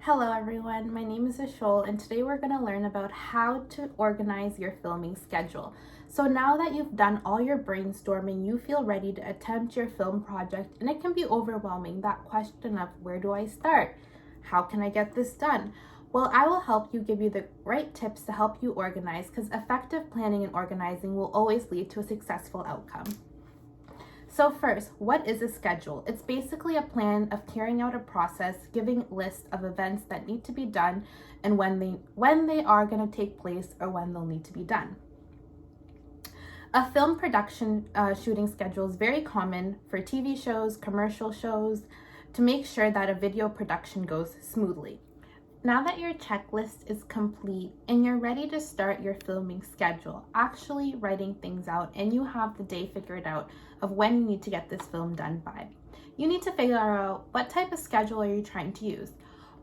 Hello everyone, my name is Achol and today we're going to learn about how to organize your filming schedule. So now that you've done all your brainstorming, you feel ready to attempt your film project, and it can be overwhelming, that question of where do I start? How can I get this done? Well, I will help you, give you the right tips to help you organize, because effective planning and organizing will always lead to a successful outcome. So first, what is a schedule? It's basically a plan of carrying out a process, giving a list of events that need to be done and when they are going to take place or when they'll need to be done. A film production shooting schedule is very common for TV shows, commercial shows, to make sure that a video production goes smoothly. Now that your checklist is complete and you're ready to start your filming schedule, actually writing things out, and you have the day figured out of when you need to get this film done by, you need to figure out what type of schedule are you trying to use.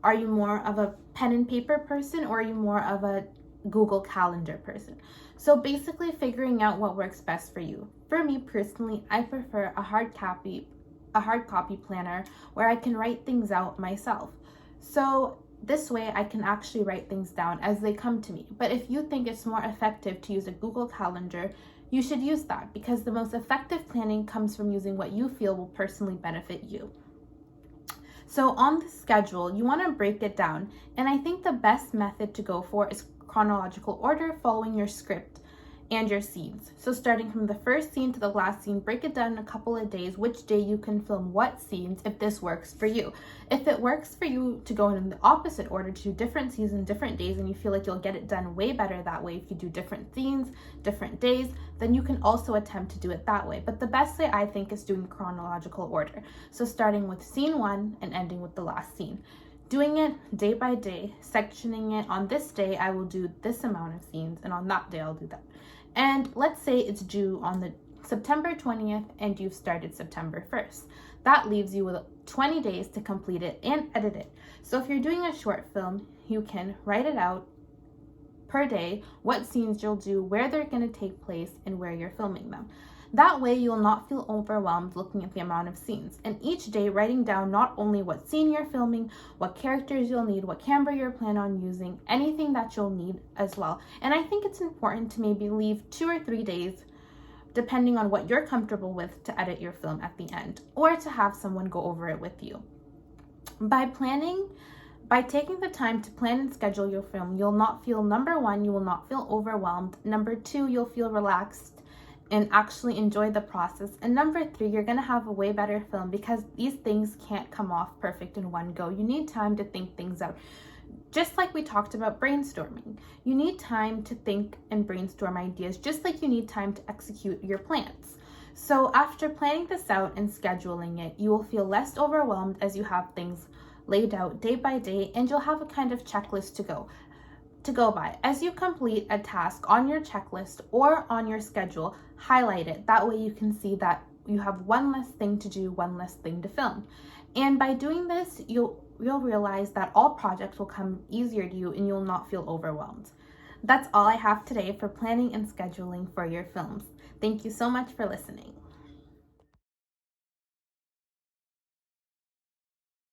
Are you more of a pen and paper person, or are you more of a Google Calendar person? So basically figuring out what works best for you. For me personally, I prefer a hard copy planner where I can write things out myself. So this way I can actually write things down as they come to me. But if you think it's more effective to use a Google Calendar, you should use that, because the most effective planning comes from using what you feel will personally benefit you. So on the schedule, you want to break it down, and I think the best method to go for is chronological order, following your script and your scenes. So starting from the first scene to the last scene, break it down in a couple of days, which day you can film what scenes, if this works for you. If it works for you to go in the opposite order, to do different scenes in different days, and you feel like you'll get it done way better that way if you do different scenes, different days, then you can also attempt to do it that way. But the best way, I think, is doing chronological order. So starting with scene 1 and ending with the last scene. Doing it day by day, sectioning it. On this day, I will do this amount of scenes, and on that day, I'll do that. And let's say it's due on the September 20th and you've started September 1st. That leaves you with 20 days to complete it and edit it. So if you're doing a short film, you can write it out per day, what scenes you'll do, where they're going to take place, and where you're filming them. That way you'll not feel overwhelmed looking at the amount of scenes. And each day writing down not only what scene you're filming, what characters you'll need, what camera you're planning on using, anything that you'll need as well. And I think it's important to maybe leave 2 or 3 days, depending on what you're comfortable with, to edit your film at the end, or to have someone go over it with you. By taking the time to plan and schedule your film, you'll not feel, number one, you will not feel overwhelmed. Number two, you'll feel relaxed and actually enjoy the process. And number 3, you're gonna have a way better film, because these things can't come off perfect in one go. You need time to think things out. Just like we talked about brainstorming, you need time to think and brainstorm ideas, just like you need time to execute your plans. So after planning this out and scheduling it, you will feel less overwhelmed as you have things laid out day by day, and you'll have a kind of checklist to go by. As you complete a task on your checklist or on your schedule, highlight it. That way you can see that you have one less thing to do, one less thing to film. And by doing this, you'll realize that all projects will come easier to you and you'll not feel overwhelmed. That's all I have today for planning and scheduling for your films. Thank you so much for listening.